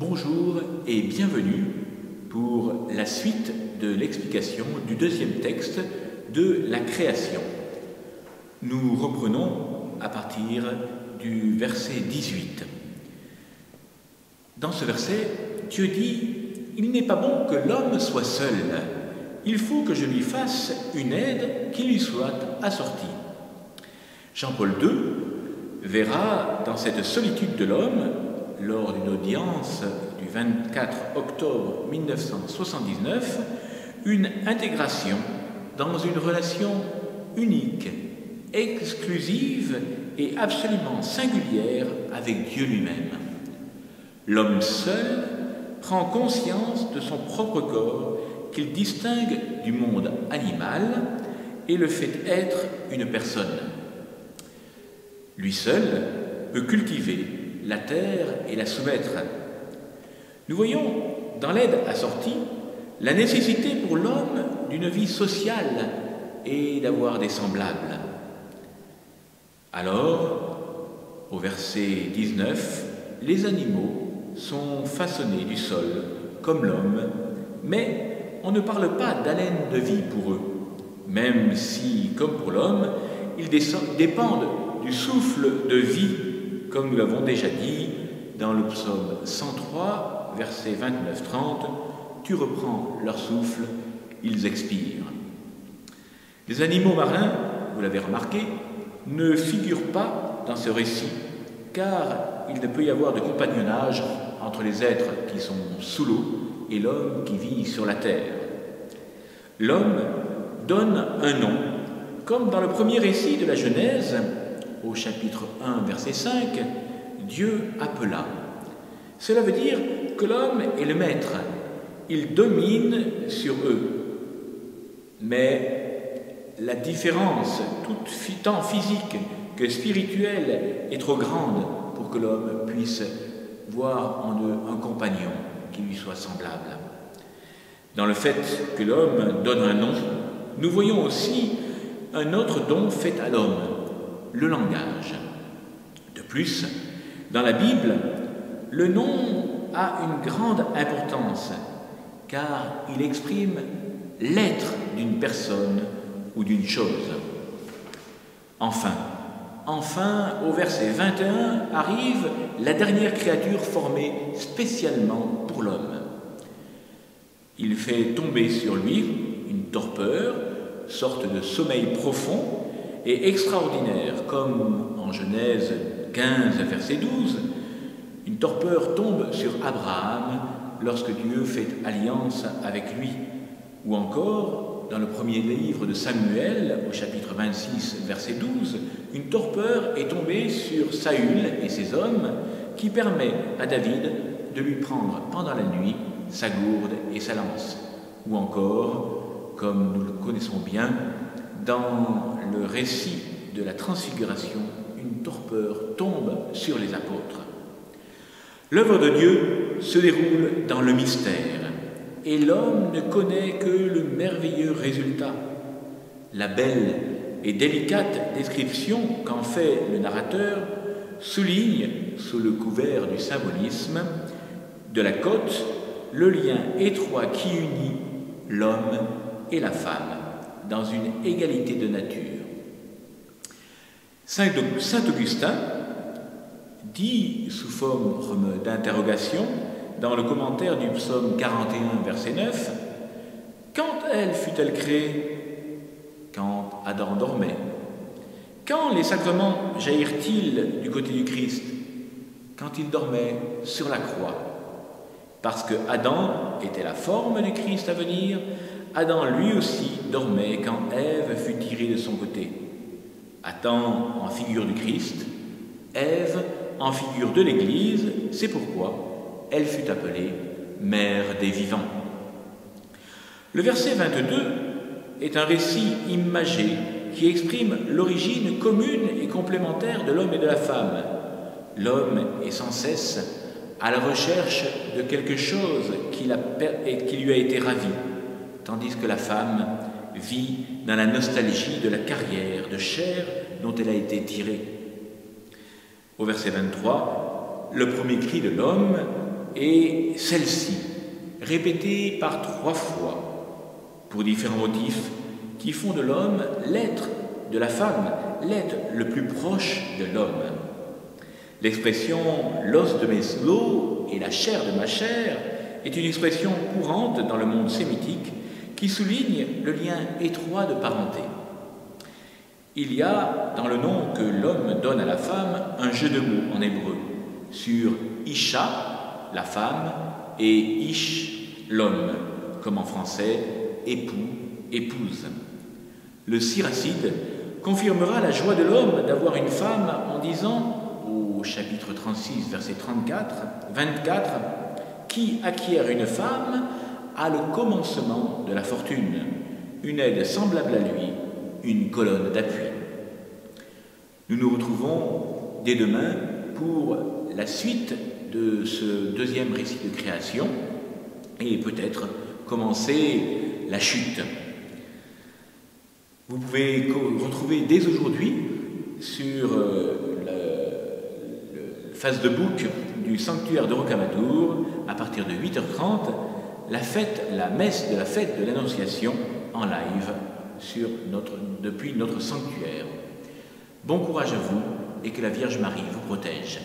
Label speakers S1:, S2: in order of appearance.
S1: Bonjour et bienvenue pour la suite de l'explication du deuxième texte de la création. Nous reprenons à partir du verset 18. Dans ce verset, Dieu dit « Il n'est pas bon que l'homme soit seul, il faut que je lui fasse une aide qui lui soit assortie. » Jean-Paul II verra dans cette solitude de l'homme, lors d'une audience du 24 octobre 1979, une intégration dans une relation unique, exclusive et absolument singulière avec Dieu lui-même. L'homme seul prend conscience de son propre corps qu'il distingue du monde animal et le fait être une personne. Lui seul peut cultiver la terre et la soumettre. Nous voyons dans l'aide assortie la nécessité pour l'homme d'une vie sociale et d'avoir des semblables. Alors, au verset 19, les animaux sont façonnés du sol comme l'homme, mais on ne parle pas d'haleine de vie pour eux, même si, comme pour l'homme, ils dépendent du souffle de vie, comme nous l'avons déjà dit dans le psaume 103, versets 29-30, « Tu reprends leur souffle, ils expirent. » Les animaux marins, vous l'avez remarqué, ne figurent pas dans ce récit, car il ne peut y avoir de compagnonnage entre les êtres qui sont sous l'eau et l'homme qui vit sur la terre. L'homme donne un nom, comme dans le premier récit de la Genèse, au chapitre 1, verset 5, Dieu appela. Cela veut dire que l'homme est le maître, il domine sur eux. Mais la différence, tant physique que spirituelle, est trop grande pour que l'homme puisse voir en eux un compagnon qui lui soit semblable. Dans le fait que l'homme donne un nom, nous voyons aussi un autre don fait à l'homme, le langage. De plus, dans la Bible, le nom a une grande importance, car il exprime l'être d'une personne ou d'une chose. Enfin, au verset 21, arrive la dernière créature formée spécialement pour l'homme. Il fait tomber sur lui une torpeur, sorte de sommeil profond et extraordinaire, comme en Genèse 15, verset 12, une torpeur tombe sur Abraham lorsque Dieu fait alliance avec lui, ou encore dans le premier livre de Samuel, au chapitre 26, verset 12, une torpeur est tombée sur Saül et ses hommes, qui permet à David de lui prendre pendant la nuit sa gourde et sa lance, ou encore, comme nous le connaissons bien, dans le récit de la transfiguration, une torpeur tombe sur les apôtres. L'œuvre de Dieu se déroule dans le mystère, et l'homme ne connaît que le merveilleux résultat. La belle et délicate description qu'en fait le narrateur souligne, sous le couvert du symbolisme, de la côte, le lien étroit qui unit l'homme et la femme dans une égalité de nature. Saint Augustin dit, sous forme d'interrogation, dans le commentaire du psaume 41, verset 9, « Quand elle fut-elle créée ? Quand Adam dormait. Quand les sacrements jaillirent-ils du côté du Christ ? Quand il dormait sur la croix. Parce que Adam était la forme du Christ à venir, Adam lui aussi dormait quand Ève fut tirée de son côté. Adam en figure du Christ, Ève en figure de l'Église, c'est pourquoi elle fut appelée Mère des vivants. » Le verset 22 est un récit imagé qui exprime l'origine commune et complémentaire de l'homme et de la femme. L'homme est sans cesse à la recherche de quelque chose qui lui a été ravi, tandis que la femme vit dans la nostalgie de la carrière de chair dont elle a été tirée. Au verset 23, le premier cri de l'homme et celle-ci, répétée par 3 fois, pour différents motifs qui font de l'homme l'être de la femme, l'être le plus proche de l'homme. L'expression « l'os de mes os et la chair de ma chair » est une expression courante dans le monde sémitique qui souligne le lien étroit de parenté. Il y a, dans le nom que l'homme donne à la femme, un jeu de mots en hébreu sur Isha, la femme, et Ish, l'homme, comme en français, époux, épouse. Le Siracide confirmera la joie de l'homme d'avoir une femme en disant, au chapitre 36, verset 24, « Qui acquiert une femme a le commencement de la fortune, une aide semblable à lui, une colonne d'appui. » Nous nous retrouvons dès demain pour la suite de ce deuxième récit de création et peut-être commencer la chute. Vous pouvez retrouver dès aujourd'hui sur le Facebook du sanctuaire de Rocamadour, à partir de 8h30, la messe de la fête de l'Annonciation en live depuis notre sanctuaire. Bon courage à vous et que la Vierge Marie vous protège.